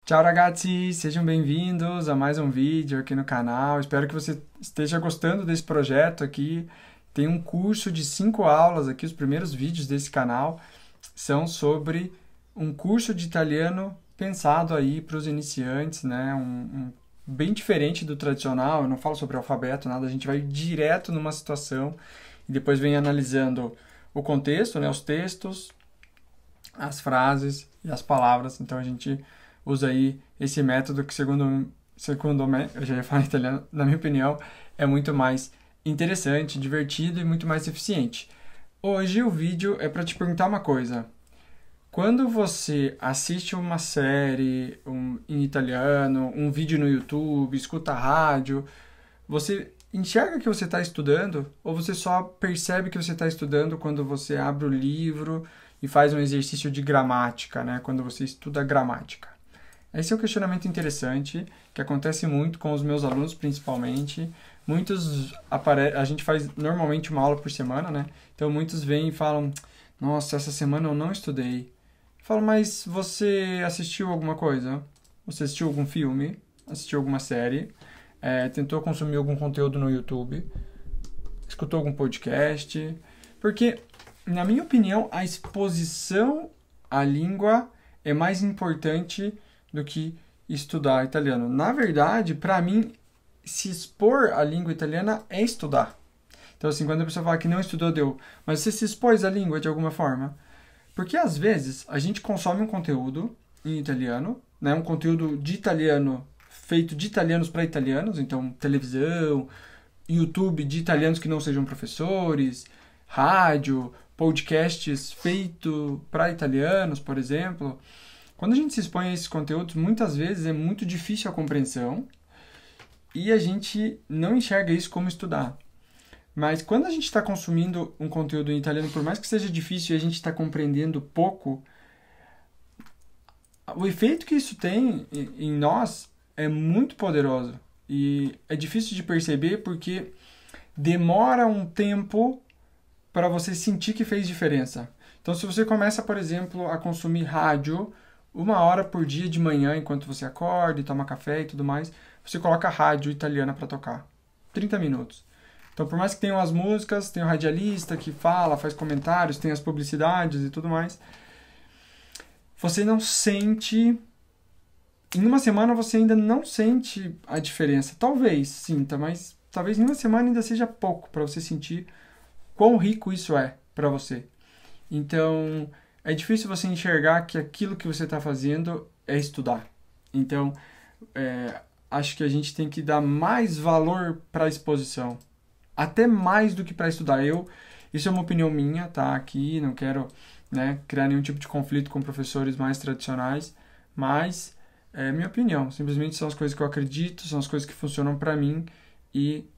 Ciao ragazzi, sejam bem-vindos a mais um vídeo aqui no canal. Espero que você esteja gostando desse projeto aqui. Tem um curso de 5 aulas aqui, os primeiros vídeos desse canal são sobre um curso de italiano pensado aí para os iniciantes, né? Bem diferente do tradicional, eu não falo sobre alfabeto, nada, a gente vai direto numa situação e depois vem analisando o contexto, né? Os textos, as frases e as palavras. Então a gente usa aí esse método que segundo me, eu já ia falar em italiano, na minha opinião, é muito mais interessante, divertido e muito mais eficiente. Hoje o vídeo é para te perguntar uma coisa. Quando você assiste uma série em italiano, um vídeo no YouTube, escuta rádio, você enxerga que você está estudando ou você só percebe que você está estudando quando você abre o livro e faz um exercício de gramática, né? Quando você estuda gramática. Esse é um questionamento interessante que acontece muito com os meus alunos, principalmente. A gente faz normalmente uma aula por semana, né? Então muitos vêm e falam: Nossa, essa semana eu não estudei. Eu falo, mas você assistiu alguma coisa? Você assistiu algum filme? Assistiu alguma série? Tentou consumir algum conteúdo no YouTube? Escutou algum podcast? Porque, na minha opinião, a exposição à língua é mais importante do que estudar italiano. Na verdade, para mim, se expor à língua italiana é estudar. Então, assim, quando a pessoa fala que não estudou, deu. Mas você se expôs à língua de alguma forma? Porque, às vezes, a gente consome um conteúdo em italiano, né? Um conteúdo de italiano feito de italianos para italianos. Então, televisão, YouTube de italianos que não sejam professores, rádio, podcasts feito para italianos, por exemplo. Quando a gente se expõe a esses conteúdos, muitas vezes é muito difícil a compreensão e a gente não enxerga isso como estudar. Mas quando a gente está consumindo um conteúdo em italiano, por mais que seja difícil e a gente está compreendendo pouco, o efeito que isso tem em nós é muito poderoso. E é difícil de perceber porque demora um tempo para você sentir que fez diferença. Então, se você começa, por exemplo, a consumir rádio 1 hora por dia de manhã, enquanto você acorda e toma café e tudo mais, você coloca rádio italiana para tocar. 30 minutos. Então, por mais que tenham as músicas, tem o radialista que fala, faz comentários, tem as publicidades e tudo mais, você não sente... Em uma semana você ainda não sente a diferença. Talvez sinta, mas talvez em uma semana ainda seja pouco para você sentir quão rico isso é para você. Então, é difícil você enxergar que aquilo que você está fazendo é estudar. Então, acho que a gente tem que dar mais valor para a exposição. Até mais do que para estudar. Isso é uma opinião minha, tá? Aqui, não quero, né, criar nenhum tipo de conflito com professores mais tradicionais, mas é minha opinião. Simplesmente são as coisas que eu acredito, são as coisas que funcionam para mim e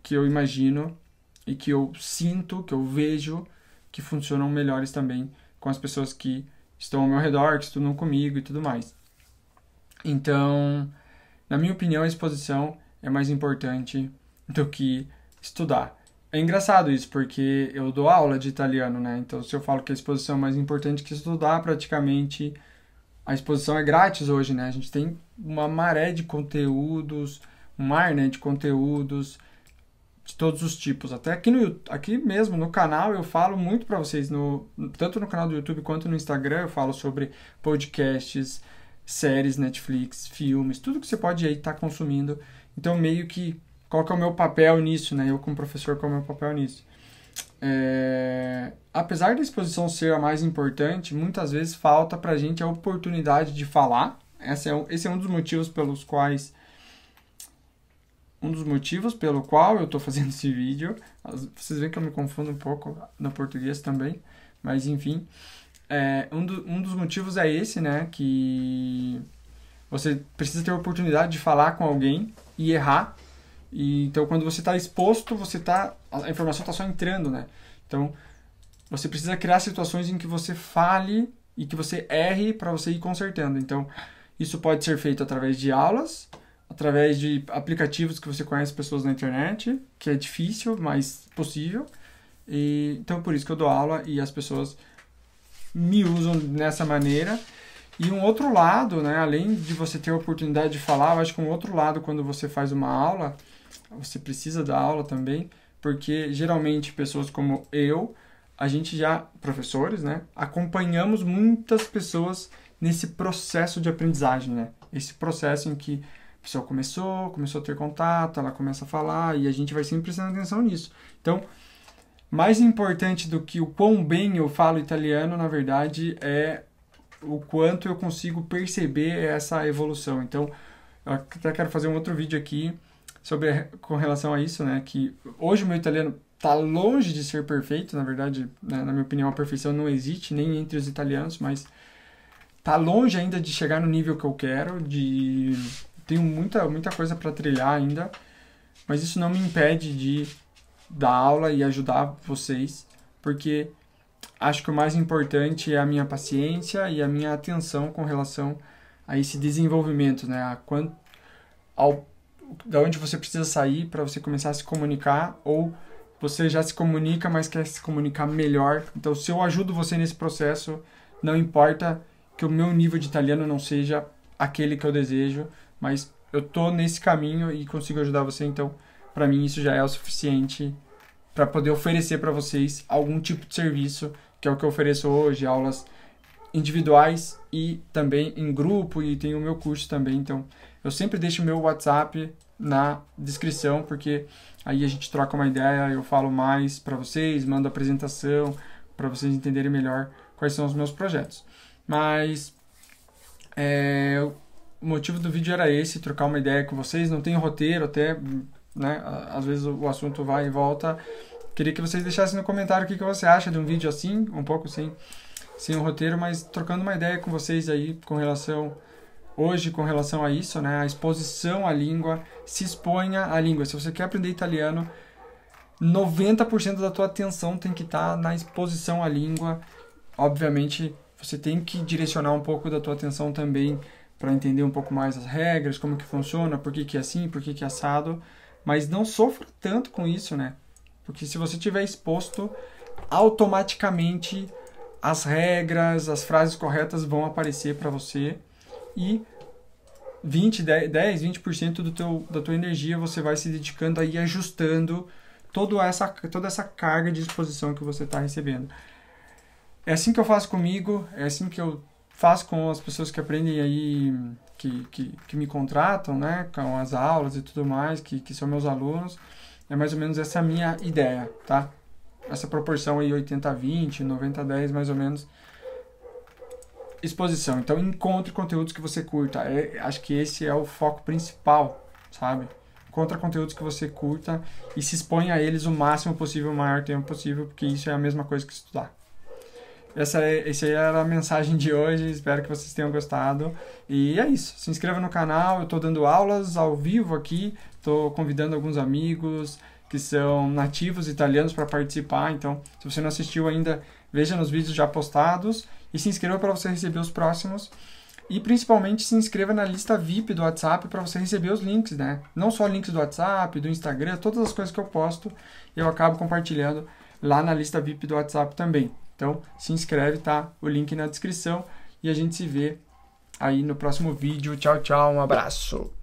que eu imagino e que eu sinto, que eu vejo que funcionam melhores também com as pessoas que estão ao meu redor, que estudam comigo e tudo mais. Então, na minha opinião, a exposição é mais importante do que estudar. É engraçado isso, porque eu dou aula de italiano, né? Então, se eu falo que a exposição é mais importante que estudar, praticamente a exposição é grátis hoje, né? A gente tem uma maré de conteúdos, um mar, né, de conteúdos de todos os tipos. Até aqui mesmo no canal eu falo muito para vocês, tanto no canal do YouTube quanto no Instagram, eu falo sobre podcasts, séries, Netflix, filmes, tudo que você pode aí estar consumindo. Então, meio que, qual que é o meu papel nisso, né? Eu como professor, qual é o meu papel nisso? Apesar da exposição ser a mais importante, muitas vezes falta pra gente a oportunidade de falar. Esse é um dos motivos pelo qual eu estou fazendo esse vídeo. Vocês veem que eu me confundo um pouco no português também, mas enfim, um dos motivos é esse, né, que você precisa ter a oportunidade de falar com alguém e errar. E então, quando você está exposto, a informação está só entrando, né? Então, você precisa criar situações em que você fale e que você erre para você ir consertando. Então, isso pode ser feito através de aulas, através de aplicativos que você conhece pessoas na internet, que é difícil, mas possível. Então, por isso que eu dou aula e as pessoas me usam dessa maneira. E um outro lado, né, além de você ter a oportunidade de falar, eu acho que um outro lado, quando você faz uma aula, você precisa da aula também, porque geralmente pessoas como eu, a gente já, professores, né, acompanhamos muitas pessoas nesse processo de aprendizagem, né? Esse processo em que a pessoa começou a ter contato, ela começa a falar e a gente vai sempre prestando atenção nisso. Então, mais importante do que o quão bem eu falo italiano, na verdade, é o quanto eu consigo perceber essa evolução. Então, eu até quero fazer um outro vídeo aqui com relação a isso, né? Que hoje o meu italiano está longe de ser perfeito, na verdade, né, na minha opinião, a perfeição não existe nem entre os italianos, mas está longe ainda de chegar no nível que eu quero, tenho muita coisa para trilhar ainda, mas isso não me impede de dar aula e ajudar vocês, porque acho que o mais importante é a minha paciência e a minha atenção com relação a esse desenvolvimento, né? Da onde você precisa sair para você começar a se comunicar, ou você já se comunica, mas quer se comunicar melhor. Então, se eu ajudo você nesse processo, não importa que o meu nível de italiano não seja aquele que eu desejo, mas eu tô nesse caminho e consigo ajudar você, então para mim isso já é o suficiente para poder oferecer para vocês algum tipo de serviço, que é o que eu ofereço hoje, aulas individuais e também em grupo, e tem o meu curso também. Então eu sempre deixo o meu WhatsApp na descrição, porque aí a gente troca uma ideia, eu falo mais para vocês, mando apresentação para vocês entenderem melhor quais são os meus projetos. Mas o motivo do vídeo era esse, trocar uma ideia com vocês. Não tem roteiro até, né? Às vezes o assunto vai e volta. Queria que vocês deixassem no comentário o que você acha de um vídeo assim, um pouco sem um roteiro, mas trocando uma ideia com vocês aí com relação a isso, né? A exposição à língua, se exponha à língua. Se você quer aprender italiano, 90% da tua atenção tem que estar na exposição à língua. Obviamente, você tem que direcionar um pouco da tua atenção também para entender um pouco mais as regras, como que funciona, por que que é assim, por que que é assado, mas não sofra tanto com isso, né? Porque se você tiver exposto, automaticamente as regras, as frases corretas vão aparecer para você e 20% da tua energia você vai se dedicando a ir ajustando toda essa carga de exposição que você está recebendo. É assim que eu faço comigo, é assim que eu faço com as pessoas que aprendem aí, que me contratam, né, com as aulas e tudo mais, que são meus alunos. É mais ou menos essa a minha ideia, tá? Essa proporção aí 80-20, 90-10 mais ou menos. Exposição. Então encontre conteúdos que você curta. Acho que esse é o foco principal, sabe? Encontre conteúdos que você curta e se exponha a eles o máximo possível, o maior tempo possível, porque isso é a mesma coisa que estudar. Essa aí era a mensagem de hoje, espero que vocês tenham gostado. E é isso, se inscreva no canal, eu estou dando aulas ao vivo aqui, estou convidando alguns amigos que são nativos italianos para participar. Então, se você não assistiu ainda, veja nos vídeos já postados e se inscreva para você receber os próximos. E principalmente se inscreva na lista VIP do WhatsApp para você receber os links, né? Não só links do WhatsApp, do Instagram, todas as coisas que eu posto, eu acabo compartilhando lá na lista VIP do WhatsApp também. Então, se inscreve, tá? O link na descrição e a gente se vê aí no próximo vídeo. Tchau, tchau, um abraço!